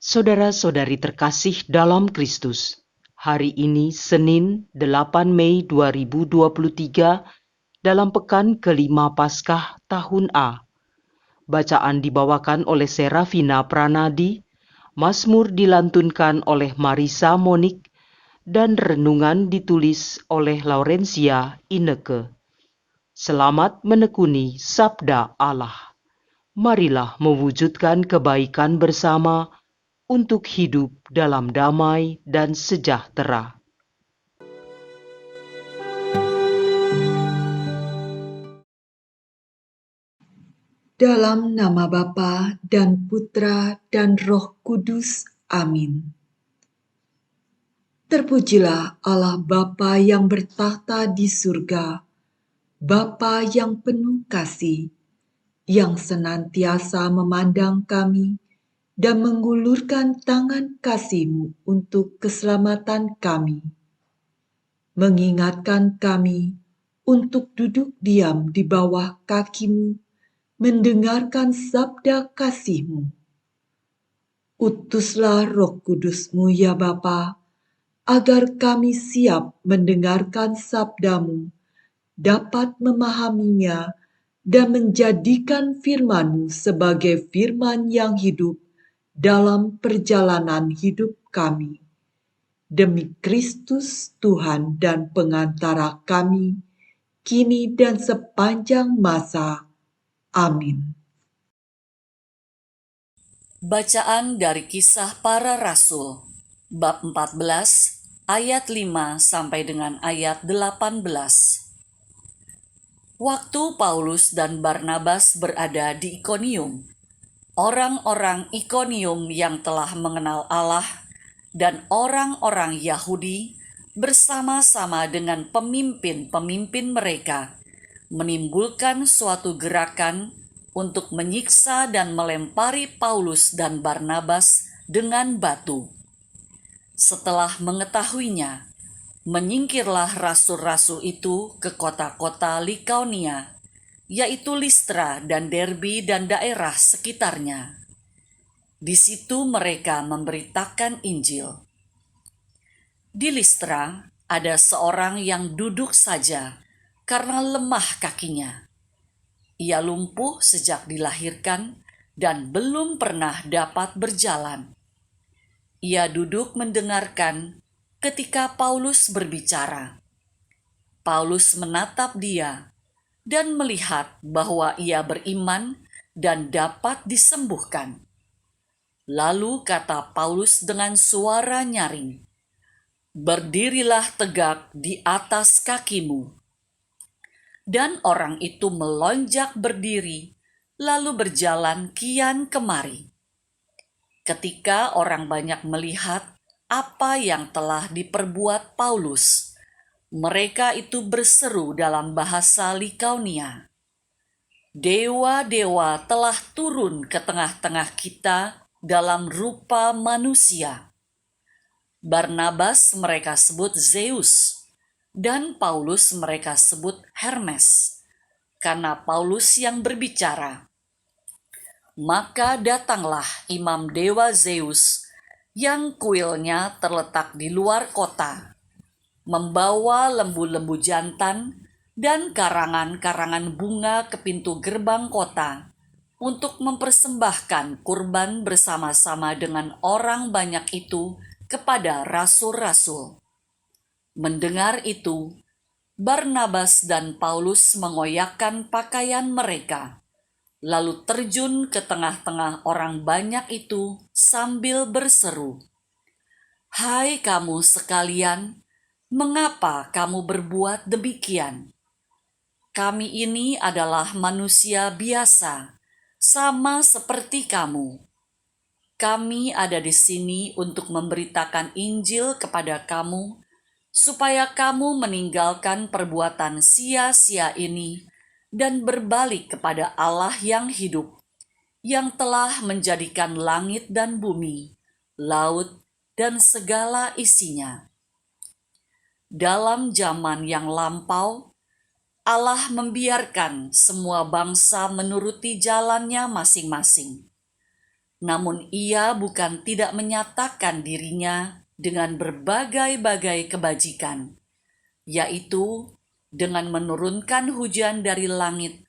Saudara-saudari terkasih dalam Kristus, hari ini Senin 8 Mei 2023 dalam pekan kelima Paskah tahun A. Bacaan dibawakan oleh Serafina Pranadi, Mazmur dilantunkan oleh Marisa Monik, dan renungan ditulis oleh Laurencia Ineke. Selamat menekuni Sabda Allah. Marilah mewujudkan kebaikan bersama untuk hidup dalam damai dan sejahtera. Dalam nama Bapa dan Putra dan Roh Kudus. Amin. Terpujilah Allah Bapa yang bertahta di surga, Bapa yang penuh kasih, yang senantiasa memandang kami dan mengulurkan tangan kasih-Mu untuk keselamatan kami, mengingatkan kami untuk duduk diam di bawah kaki-Mu, mendengarkan sabda kasih-Mu. Utuslah Roh Kudus-Mu ya Bapa, agar kami siap mendengarkan sabda-Mu, dapat memahaminya dan menjadikan firman-Mu sebagai firman yang hidup dalam perjalanan hidup kami. Demi Kristus Tuhan dan pengantara kami, kini dan sepanjang masa. Amin. Bacaan dari Kisah Para Rasul, bab 14, ayat 5 sampai dengan ayat 18. Waktu Paulus dan Barnabas berada di Ikonium, orang-orang Ikonium yang telah mengenal Allah dan orang-orang Yahudi bersama-sama dengan pemimpin-pemimpin mereka menimbulkan suatu gerakan untuk menyiksa dan melempari Paulus dan Barnabas dengan batu. Setelah mengetahuinya, menyingkirlah rasul-rasul itu ke kota-kota Likaonia, yaitu Listra dan Derbe dan daerah sekitarnya. Di situ mereka memberitakan Injil. Di Listra ada seorang yang duduk saja karena lemah kakinya. Ia lumpuh sejak dilahirkan dan belum pernah dapat berjalan. Ia duduk mendengarkan ketika Paulus berbicara. Paulus menatap dia dan melihat bahwa ia beriman dan dapat disembuhkan. Lalu kata Paulus dengan suara nyaring, "Berdirilah tegak di atas kakimu." Dan orang itu melonjak berdiri, lalu berjalan kian kemari. Ketika orang banyak melihat apa yang telah diperbuat Paulus, mereka itu berseru dalam bahasa Likaonia, "Dewa-dewa telah turun ke tengah-tengah kita dalam rupa manusia." Barnabas mereka sebut Zeus, dan Paulus mereka sebut Hermes, karena Paulus yang berbicara. Maka datanglah imam dewa Zeus, yang kuilnya terletak di luar kota, membawa lembu-lembu jantan dan karangan-karangan bunga ke pintu gerbang kota, untuk mempersembahkan kurban bersama-sama dengan orang banyak itu kepada rasul-rasul. Mendengar itu, Barnabas dan Paulus mengoyakkan pakaian mereka, lalu terjun ke tengah-tengah orang banyak itu sambil berseru, "Hai kamu sekalian, mengapa kamu berbuat demikian? Kami ini adalah manusia biasa, sama seperti kamu. Kami ada di sini untuk memberitakan Injil kepada kamu, supaya kamu meninggalkan perbuatan sia-sia ini dan berbalik kepada Allah yang hidup, yang telah menjadikan langit dan bumi, laut, dan segala isinya. Dalam zaman yang lampau, Allah membiarkan semua bangsa menuruti jalannya masing-masing. namun ia bukan tidak menyatakan dirinya dengan berbagai-bagai kebajikan, yaitu dengan menurunkan hujan dari langit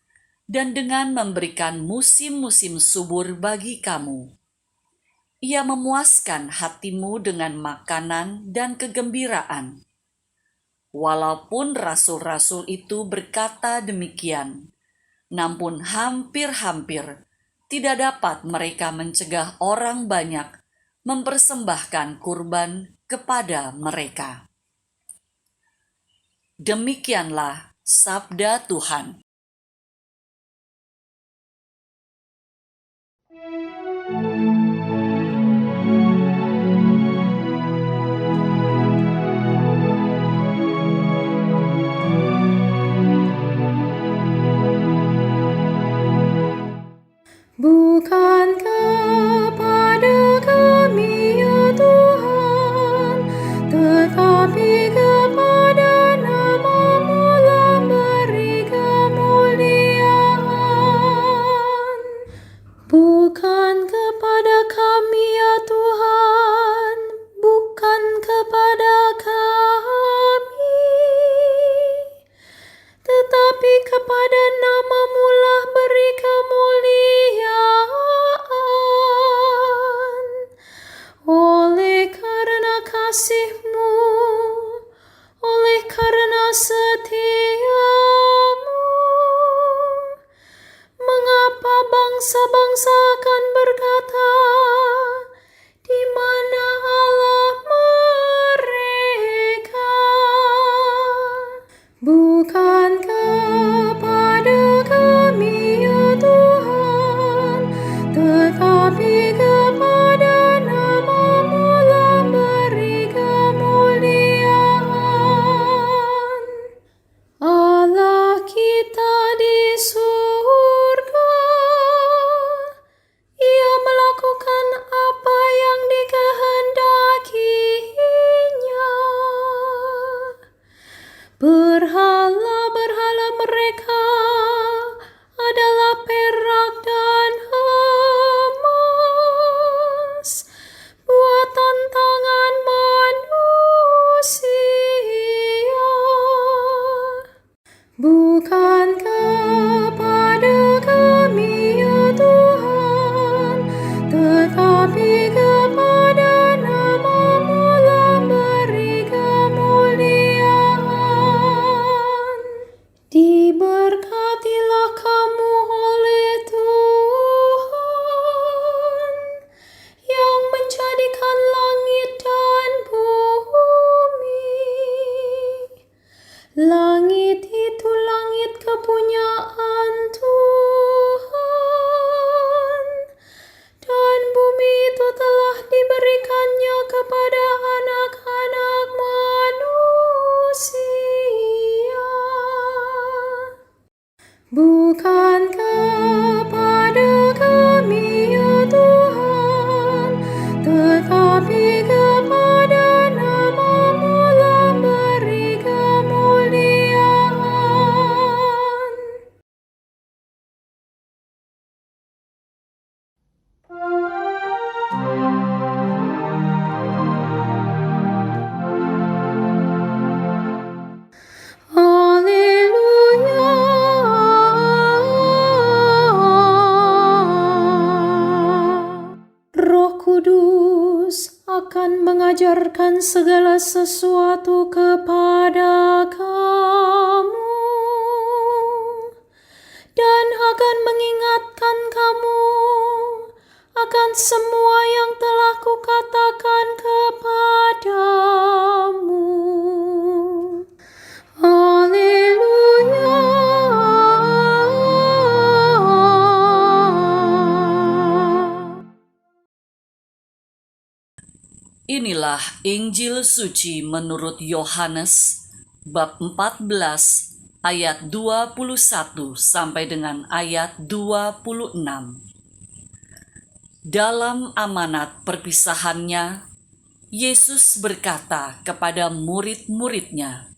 dan dengan memberikan musim-musim subur bagi kamu. Ia memuaskan hatimu dengan makanan dan kegembiraan. Walaupun rasul-rasul itu berkata demikian, namun hampir-hampir tidak dapat mereka mencegah orang banyak mempersembahkan kurban kepada mereka. Demikianlah sabda Tuhan. Bukan kepada kami ya Tuhan, tetapi kepada nama-Mu lah beri kemuliaan. Bukan kepada kami ya Tuhan, bukan kepada kami, tetapi kepada nama-Mu lah beri kemuliaan. Oleh karena kasih-Mu, oleh karena setia-Mu, mengapa bangsa-bangsa akan berkata, di mana Allah mereka? Bukan kepada kami ya Tuhan, tetapi kepada nama-Mu lah beri kemuliaan. Allah kita di surga, Ia melakukan apa yang dikehendakinya. Berhala-berhala mereka adalah perak dan emas, buatan tangan manusia. Bukan kepada kami ya Tuhan, tetapi kepada nama-Mu lah beri kemuliaan. Diberkatilah kamu oleh Tuhan, yang menjadikan langit dan bumi. Langit itu langit kepunyaan Tuhan, dan bumi itu telah diberikannya kepada anak-anak manusia. Bukan kepada kami ya Tuhan, tetapi kepada nama-Mu lah beri kemuliaan. Haleluya. Roh Kudus akan mengajarkan segala sesuatu kepada kamu dan akan mengingatkan kamu akan semua yang telah Kukatakan kepadamu. Haleluya. Inilah Injil suci menurut Yohanes bab 14 ayat 21 sampai dengan ayat 26. Dalam amanat perpisahannya, Yesus berkata kepada murid-muridnya,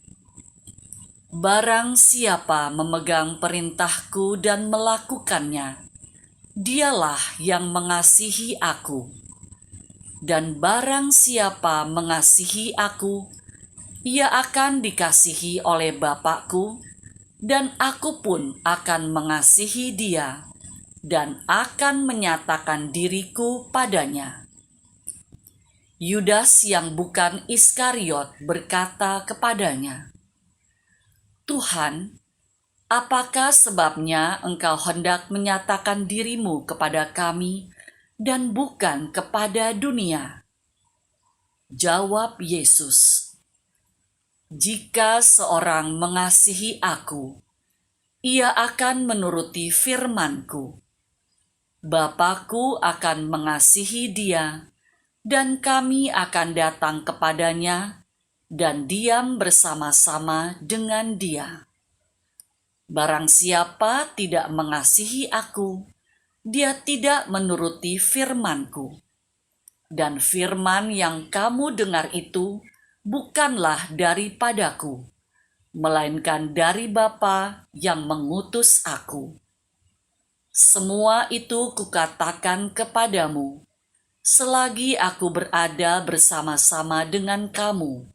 "Barang siapa memegang perintahku dan melakukannya, Dialah yang mengasihi aku. Dan barang siapa mengasihi aku, ia akan dikasihi oleh Bapakku, dan aku pun akan mengasihi dia, dan akan menyatakan diriku padanya. Yudas yang bukan Iskariot berkata kepadanya, Tuhan, apakah sebabnya engkau hendak menyatakan dirimu kepada kami dan bukan kepada dunia? Jawab Yesus, jika seorang mengasihi aku, ia akan menuruti firman-Ku. Bapa-Ku akan mengasihi dia, dan kami akan datang kepadanya dan diam bersama-sama dengan dia. Barang siapa tidak mengasihi aku, dia tidak menuruti firman-Ku. Dan firman yang kamu dengar itu bukanlah daripadaku, melainkan dari Bapa yang mengutus aku. Semua itu kukatakan kepadamu, selagi aku berada bersama-sama dengan kamu.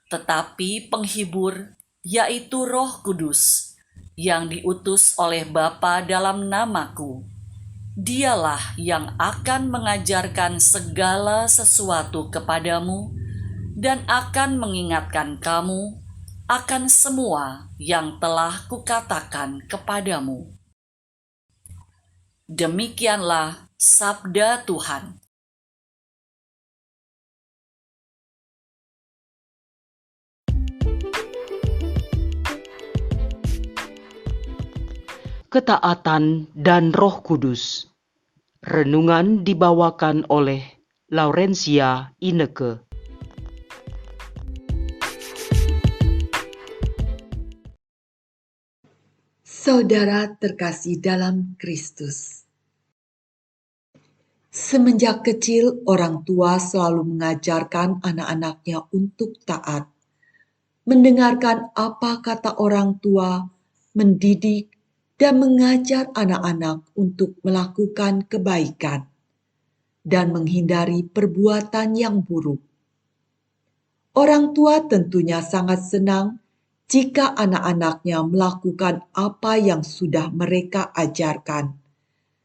Tetapi penghibur, yaitu Roh Kudus, yang diutus oleh Bapa dalam namaku, dialah yang akan mengajarkan segala sesuatu kepadamu dan akan mengingatkan kamu akan semua yang telah kukatakan kepadamu. Demikianlah sabda Tuhan. Ketaatan dan Roh Kudus. Renungan dibawakan oleh Laurencia Ineke. Saudara terkasih dalam Kristus, semenjak kecil orang tua selalu mengajarkan anak-anaknya untuk taat, mendengarkan apa kata orang tua, mendidik, dan mengajar anak-anak untuk melakukan kebaikan dan menghindari perbuatan yang buruk. Orang tua tentunya sangat senang jika anak-anaknya melakukan apa yang sudah mereka ajarkan,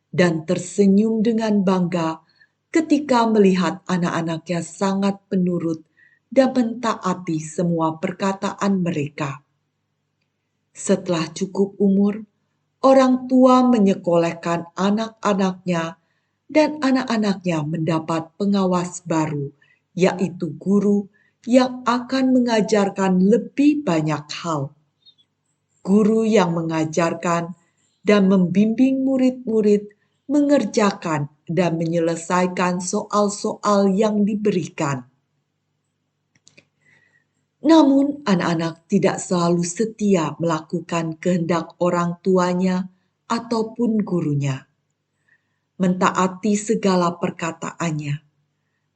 dan tersenyum dengan bangga ketika melihat anak-anaknya sangat penurut dan mentaati semua perkataan mereka. Setelah cukup umur, orang tua menyekolahkan anak-anaknya dan anak-anaknya mendapat pengawas baru, yaitu guru yang akan mengajarkan lebih banyak hal. Guru yang mengajarkan dan membimbing murid-murid mengerjakan dan menyelesaikan soal-soal yang diberikan. Namun, anak-anak tidak selalu setia melakukan kehendak orang tuanya ataupun gurunya, mentaati segala perkataannya.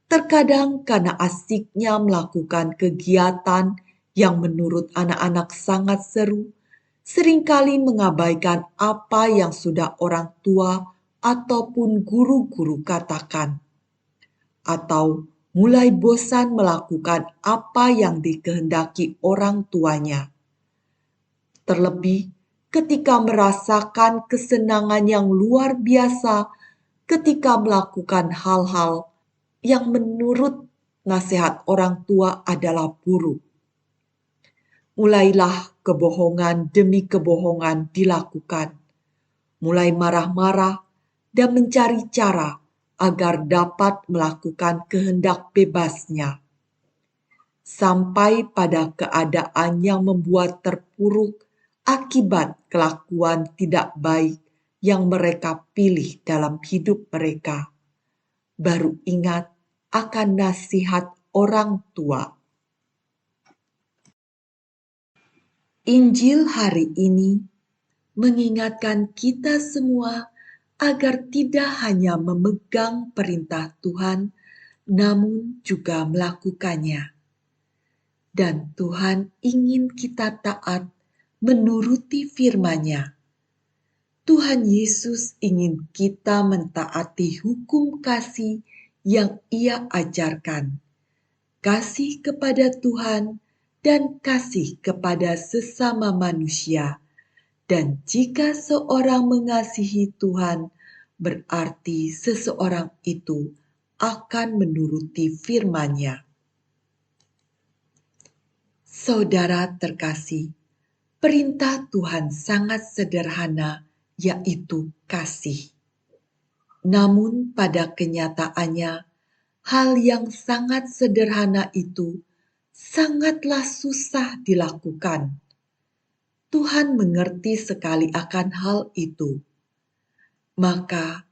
Terkadang karena asiknya melakukan kegiatan yang menurut anak-anak sangat seru, seringkali mengabaikan apa yang sudah orang tua ataupun guru-guru katakan, atau mulai bosan melakukan apa yang dikehendaki orang tuanya. Terlebih ketika merasakan kesenangan yang luar biasa ketika melakukan hal-hal yang menurut nasihat orang tua adalah buruk. Mulailah kebohongan demi kebohongan dilakukan. Mulai marah-marah dan mencari cara agar dapat melakukan kehendak bebasnya, sampai pada keadaan yang membuat terpuruk akibat kelakuan tidak baik yang mereka pilih dalam hidup mereka. Baru ingat akan nasihat orang tua. Injil hari ini mengingatkan kita semua agar tidak hanya memegang perintah Tuhan, namun juga melakukannya. Dan Tuhan ingin kita taat menuruti firman-Nya. Tuhan Yesus ingin kita mentaati hukum kasih yang Ia ajarkan, kasih kepada Tuhan dan kasih kepada sesama manusia. Dan jika seorang mengasihi Tuhan, berarti seseorang itu akan menuruti firman-Nya. Saudara terkasih, perintah Tuhan sangat sederhana, yaitu kasih. Namun pada kenyataannya, hal yang sangat sederhana itu sangatlah susah dilakukan. Tuhan mengerti sekali akan hal itu. Maka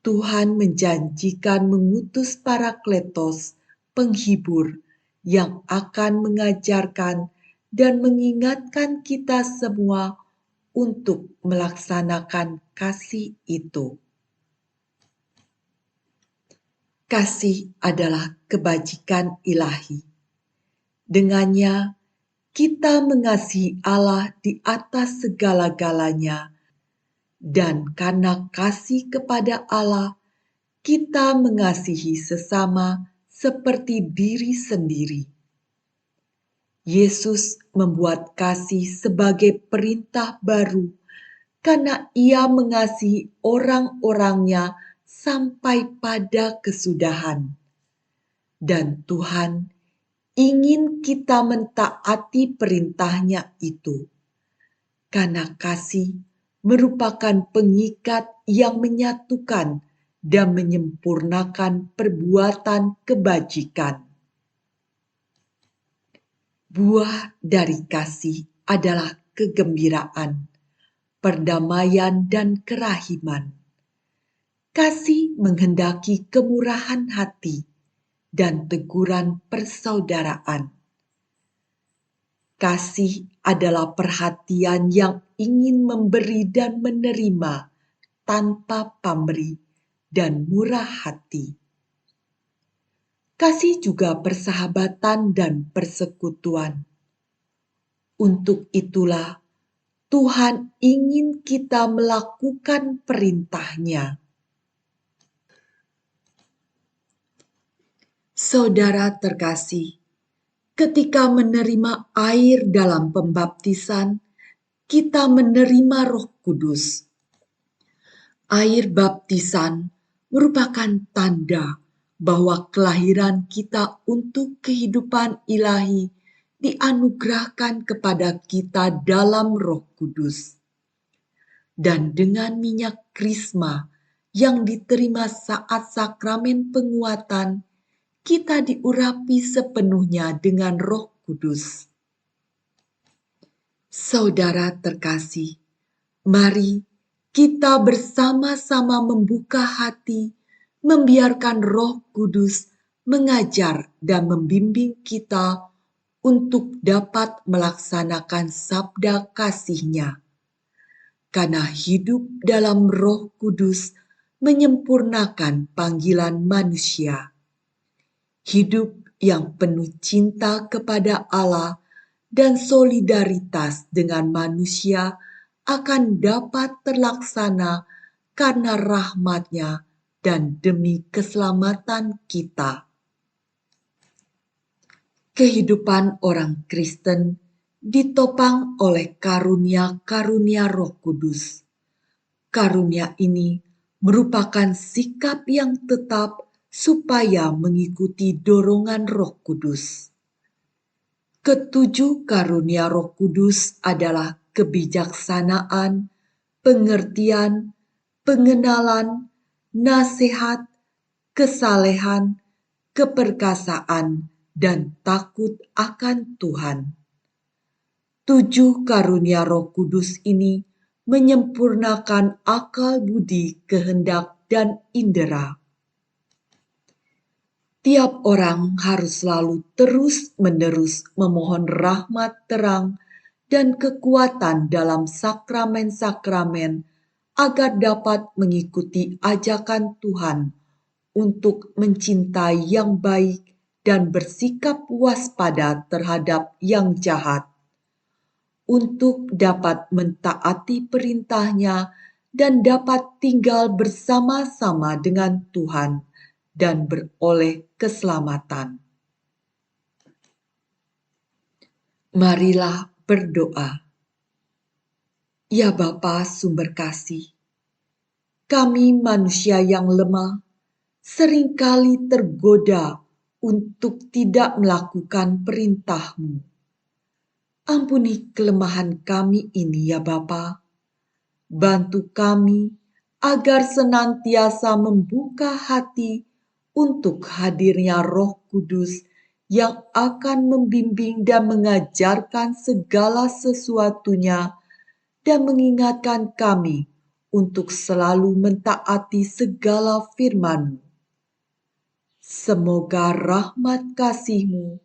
Tuhan menjanjikan mengutus Parakletos, penghibur, yang akan mengajarkan dan mengingatkan kita semua untuk melaksanakan kasih itu. Kasih adalah kebajikan ilahi. Dengannya, kita mengasihi Allah di atas segala-galanya, dan karena kasih kepada Allah, kita mengasihi sesama seperti diri sendiri. Yesus membuat kasih sebagai perintah baru karena Ia mengasihi orang-orangnya sampai pada kesudahan. Dan Tuhan ingin kita mentaati perintah-Nya itu, karena kasih merupakan pengikat yang menyatukan dan menyempurnakan perbuatan kebajikan. Buah dari kasih adalah kegembiraan, perdamaian, dan kerahiman. Kasih menghendaki kemurahan hati dan teguran persaudaraan. Kasih adalah perhatian yang ingin memberi dan menerima tanpa pamrih dan murah hati. Kasih juga persahabatan dan persekutuan. Untuk itulah Tuhan ingin kita melakukan perintah-Nya. Saudara terkasih, ketika menerima air dalam pembaptisan, kita menerima Roh Kudus. Air baptisan merupakan tanda bahwa kelahiran kita untuk kehidupan ilahi dianugerahkan kepada kita dalam Roh Kudus. Dan dengan minyak krisma yang diterima saat sakramen penguatan, kita diurapi sepenuhnya dengan Roh Kudus. Saudara terkasih, mari kita bersama-sama membuka hati, membiarkan Roh Kudus mengajar dan membimbing kita untuk dapat melaksanakan sabda kasih-Nya. Karena hidup dalam Roh Kudus menyempurnakan panggilan manusia. Hidup yang penuh cinta kepada Allah dan solidaritas dengan manusia akan dapat terlaksana karena rahmat-Nya dan demi keselamatan kita. Kehidupan orang Kristen ditopang oleh karunia-karunia Roh Kudus. Karunia ini merupakan sikap yang tetap supaya mengikuti dorongan Roh Kudus. Ketujuh karunia Roh Kudus adalah kebijaksanaan, pengertian, pengenalan, nasihat, kesalehan, keperkasaan, dan takut akan Tuhan. 7 karunia Roh Kudus ini menyempurnakan akal budi, kehendak, dan indera. Tiap orang harus selalu terus-menerus memohon rahmat terang dan kekuatan dalam sakramen-sakramen agar dapat mengikuti ajakan Tuhan untuk mencintai yang baik dan bersikap waspada terhadap yang jahat, untuk dapat mentaati perintah-Nya dan dapat tinggal bersama-sama dengan Tuhan dan beroleh keselamatan. Marilah berdoa. Ya Bapa sumber kasih, kami manusia yang lemah seringkali tergoda untuk tidak melakukan perintah-Mu. Ampuni kelemahan kami ini ya Bapa. Bantu kami agar senantiasa membuka hati untuk hadirnya Roh Kudus yang akan membimbing dan mengajarkan segala sesuatunya dan mengingatkan kami untuk selalu mentaati segala firman-Mu. Semoga rahmat kasih-Mu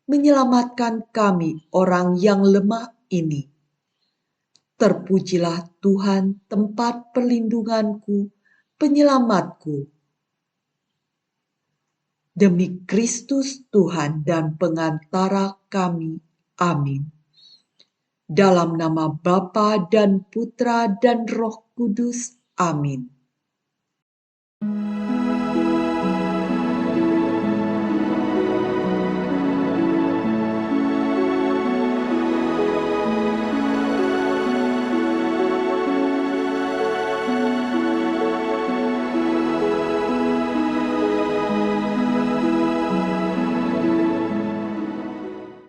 menyelamatkan kami orang yang lemah ini. Terpujilah Tuhan tempat perlindunganku, penyelamatku. Demi Kristus Tuhan dan pengantara kami. Amin. Dalam nama Bapa dan Putra dan Roh Kudus. Amin.